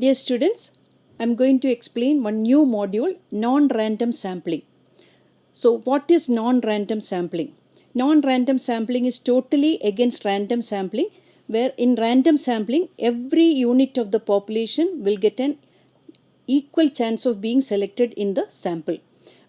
Dear students, I am going to explain one new module, non-random sampling. So what is non-random sampling? Non-random sampling is totally against random sampling, where in random sampling every unit of the population will get an equal chance of being selected in the sample.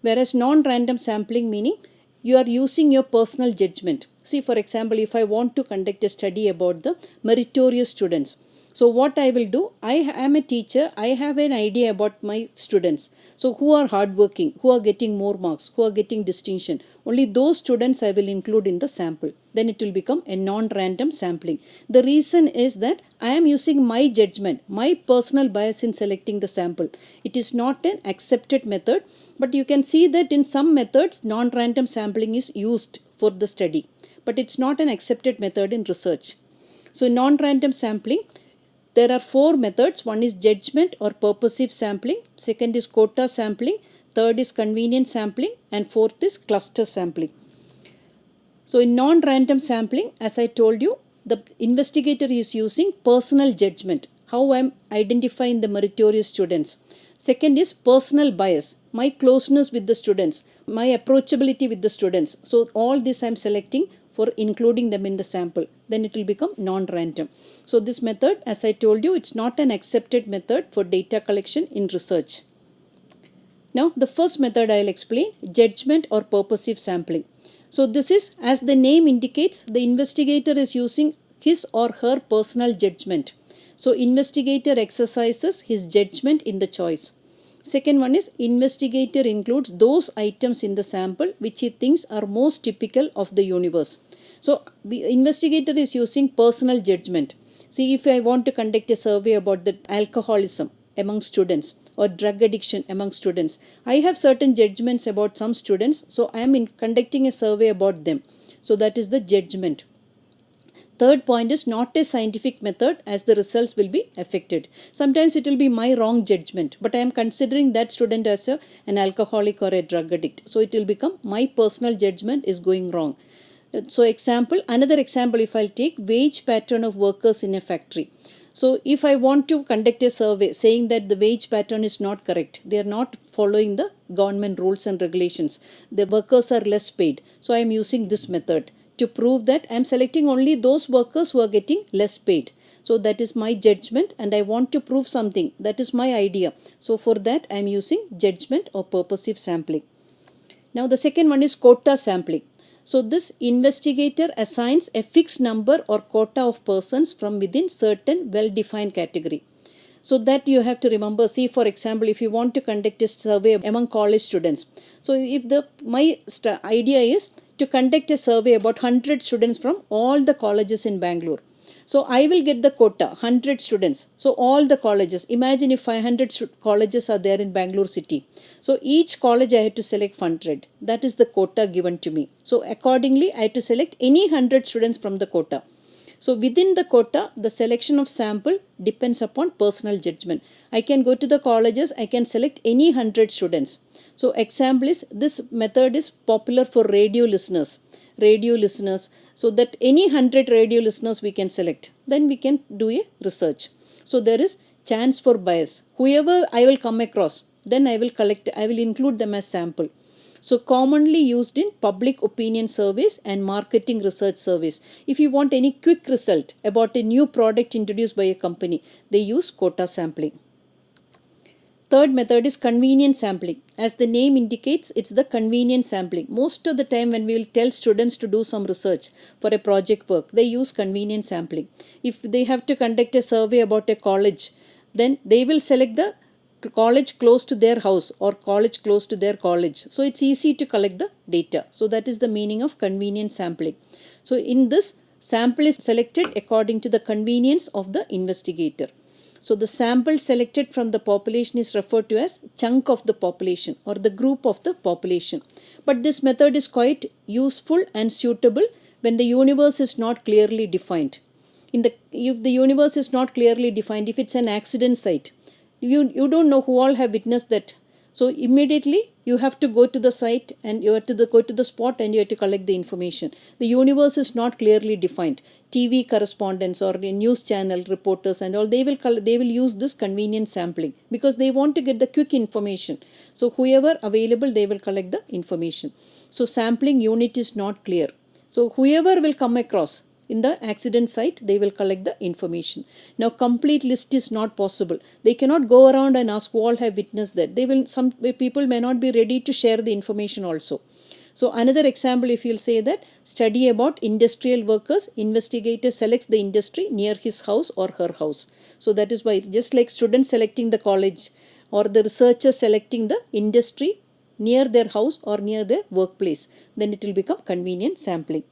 Whereas non-random sampling meaning you are using your personal judgment. See, for example, if I want to conduct a study about the meritorious students, so what I will do, I am a teacher, I have an idea about my students. So who are hardworking, who are getting more marks, who are getting distinction. Only those students I will include in the sample. Then it will become a non-random sampling. The reason is that I am using my judgment, my personal bias in selecting the sample. It is not an accepted method, but you can see that in some methods non-random sampling is used for the study. But it's not an accepted method in research. So in non-random sampling, there are four methods. One is judgment or purposive sampling. Second is quota sampling. Third is convenient sampling. And fourth is cluster sampling. So in non-random sampling, as I told you, the investigator is using personal judgment. How I am identifying the meritorious students. Second is personal bias. My closeness with the students. My approachability with the students. So all this I am selecting for including them in the sample. Then it will become non-random. So this method, as I told you, it's not an accepted method for data collection in research. Now the first method I will explain, judgment or purposive sampling. So this is, as the name indicates, the investigator is using his or her personal judgment. So investigator exercises his judgment in the choice. Second one is, investigator includes those items in the sample which he thinks are most typical of the universe. So investigator is using personal judgment. See, if I want to conduct a survey about the alcoholism among students or drug addiction among students, I have certain judgments about some students, so I am conducting a survey about them. So that is the judgment. Third point is not a scientific method, as the results will be affected. Sometimes it will be my wrong judgment, but I am considering that student as an alcoholic or a drug addict. So it will become my personal judgment is going wrong. So another example, if I'll take wage pattern of workers in a factory. So if I want to conduct a survey saying that the wage pattern is not correct, they are not following the government rules and regulations, the workers are less paid. So I am using this method to prove that I am selecting only those workers who are getting less paid. So that is my judgment and I want to prove something. That is my idea. So for that I am using judgment or purposive sampling. Now the second one is quota sampling. So this investigator assigns a fixed number or quota of persons from within certain well-defined category. So that you have to remember. See, for example, if you want to conduct a survey among college students. So if my idea is to conduct a survey about 100 students from all the colleges in Bangalore. So I will get the quota, 100 students. So all the colleges, imagine if 500 colleges are there in Bangalore city. So each college I have to select 100. That is the quota given to me. So accordingly, I have to select any 100 students from the quota. So within the quota, the selection of sample depends upon personal judgment. I can go to the colleges, I can select any 100 students. So example is, this method is popular for radio listeners. So that any 100 radio listeners we can select. Then we can do a research. So there is chance for bias. Whoever I will come across, then I will include them as sample. So commonly used in public opinion surveys and marketing research surveys. If you want any quick result about a new product introduced by a company, they use quota sampling. Third method is convenient sampling. As the name indicates, it's the convenient sampling. Most of the time when we will tell students to do some research for a project work, they use convenient sampling. If they have to conduct a survey about a college, then they will select the college close to their house or college close to their college. So it's easy to collect the data. So that is the meaning of convenient sampling. So in this, sample is selected according to the convenience of the investigator. So the sample selected from the population is referred to as chunk of the population or the group of the population. But this method is quite useful and suitable when the universe is not clearly defined. If the universe is not clearly defined, if it's an accident site, you don't know who all have witnessed that. So immediately You have to go to the site and you have to go to the spot and you have to collect the information. The universe is not clearly defined. TV correspondents or news channel reporters and all, they will use this convenient sampling because they want to get the quick information. So whoever available, they will collect the information. So sampling unit is not clear. So whoever will come across in the accident site, they will collect the information. Now complete list is not possible. They cannot go around and ask who all have witnessed that. Some people may not be ready to share the information also. So another example, if you'll say that study about industrial workers, investigator selects the industry near his house or her house. So that is why, just like students selecting the college or the researchers selecting the industry near their house or near their workplace, then it will become convenient sampling.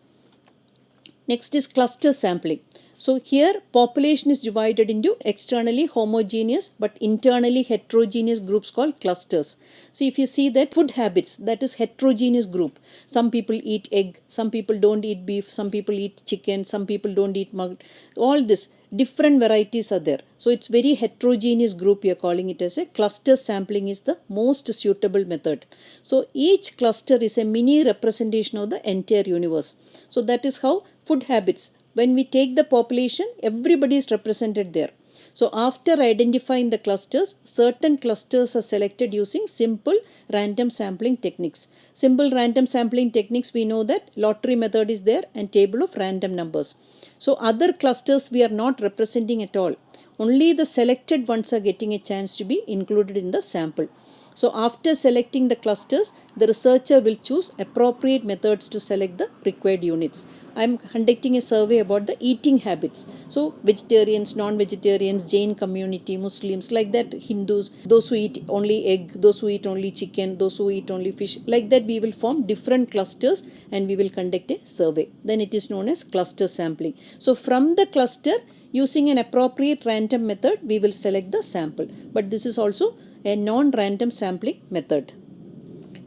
Next is cluster sampling. So here population is divided into externally homogeneous but internally heterogeneous groups called clusters. So if you see that food habits, that is heterogeneous group. Some people eat egg, some people don't eat beef, some people eat chicken, some people don't eat mutton. All this different varieties are there. So it's very heterogeneous group. We are calling it as a cluster sampling is the most suitable method. So each cluster is a mini representation of the entire universe. So that is how food habits. When we take the population, everybody is represented there. So after identifying the clusters, certain clusters are selected using simple random sampling techniques. Simple random sampling techniques, we know that lottery method is there and table of random numbers. So other clusters we are not representing at all. Only the selected ones are getting a chance to be included in the sample. So after selecting the clusters, the researcher will choose appropriate methods to select the required units. I am conducting a survey about the eating habits. So vegetarians, non-vegetarians, Jain community, Muslims, like that, Hindus, those who eat only egg, those who eat only chicken, those who eat only fish, like that we will form different clusters and we will conduct a survey. Then it is known as cluster sampling. So from the cluster, using an appropriate random method, we will select the sample. But this is also a non-random sampling method.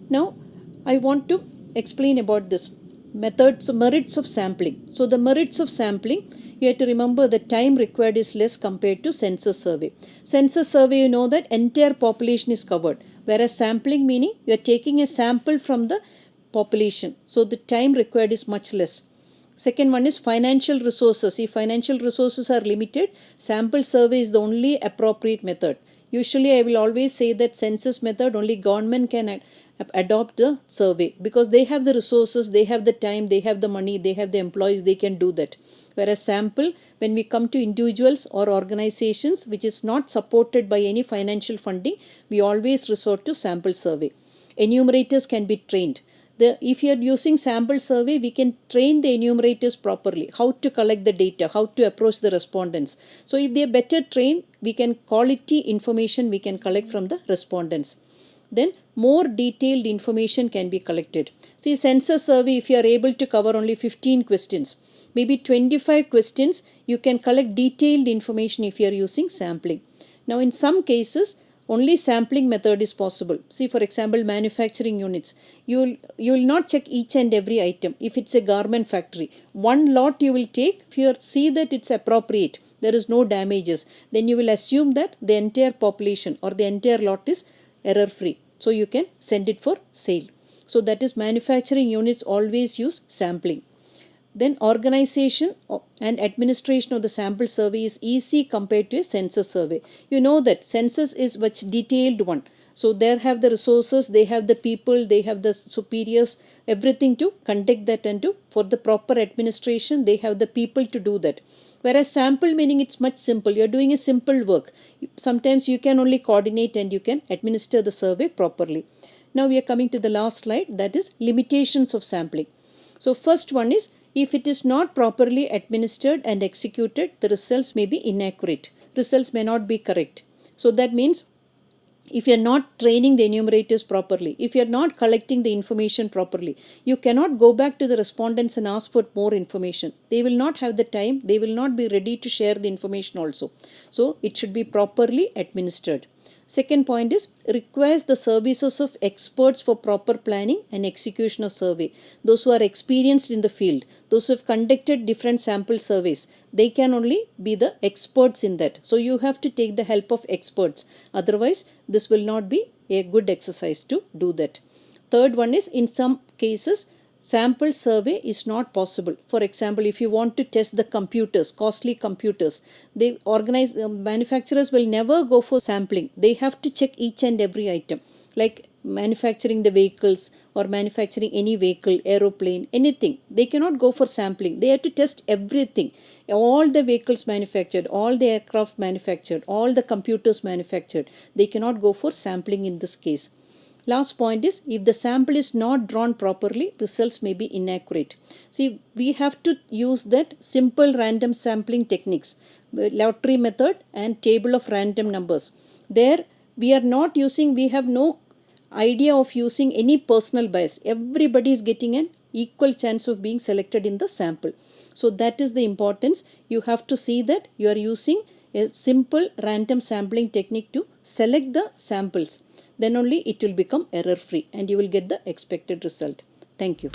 Now, I want to explain about this merits of sampling. So, the merits of sampling, you have to remember the time required is less compared to census survey. Census survey, you know that entire population is covered, whereas sampling meaning you are taking a sample from the population. So, the time required is much less. Second one is financial resources. If financial resources are limited, sample survey is the only appropriate method. Usually I will always say that census method only government can adopt the survey because they have the resources, they have the time, they have the money, they have the employees, they can do that. Whereas sample, when we come to individuals or organizations which is not supported by any financial funding, we always resort to sample survey. Enumerators can be trained. If you are using sample survey, we can train the enumerators properly, how to collect the data, how to approach the respondents. So if they are better trained, we can quality information we can collect from the respondents. Then more detailed information can be collected. See, census survey, if you are able to cover only 15 questions, maybe 25 questions, you can collect detailed information if you are using sampling. Now in some cases, only sampling method is possible. See, for example, manufacturing units. You will not check each and every item. If it's a garment factory, one lot you will take. If you see that it's appropriate, there is no damages, then you will assume that the entire population or the entire lot is error free. So you can send it for sale. So that is manufacturing units always use sampling. Then organization and administration of the sample survey is easy compared to a census survey. You know that census is much detailed one. So they have the resources, they have the people, they have the superiors, everything to conduct that and for the proper administration, they have the people to do that. Whereas sample meaning it's much simple. You're doing a simple work. Sometimes you can only coordinate and you can administer the survey properly. Now we are coming to the last slide, that is limitations of sampling. So first one is, if it is not properly administered and executed, the results may be inaccurate. Results may not be correct. So that means if you are not training the enumerators properly, if you are not collecting the information properly, you cannot go back to the respondents and ask for more information. They will not have the time. They will not be ready to share the information also. So it should be properly administered. Second point is, requires the services of experts for proper planning and execution of survey. Those who are experienced in the field, those who have conducted different sample surveys, they can only be the experts in that. So you have to take the help of experts. Otherwise, this will not be a good exercise to do that. Third one is, in some cases, sample survey is not possible. For example, if you want to test the computers, costly computers, they organize, manufacturers will never go for sampling. They have to check each and every item, like manufacturing the vehicles or manufacturing any vehicle, aeroplane, anything. They cannot go for sampling. They have to test everything. All the vehicles manufactured, all the aircraft manufactured, all the computers manufactured. They cannot go for sampling in this case. Last point is, if the sample is not drawn properly, results may be inaccurate. See, we have to use that simple random sampling techniques, lottery method and table of random numbers. There we are not using, we have no idea of using any personal bias. Everybody is getting an equal chance of being selected in the sample. So that is the importance. You have to see that you are using a simple random sampling technique to select the samples. Then only it will become error free and you will get the expected result. Thank you.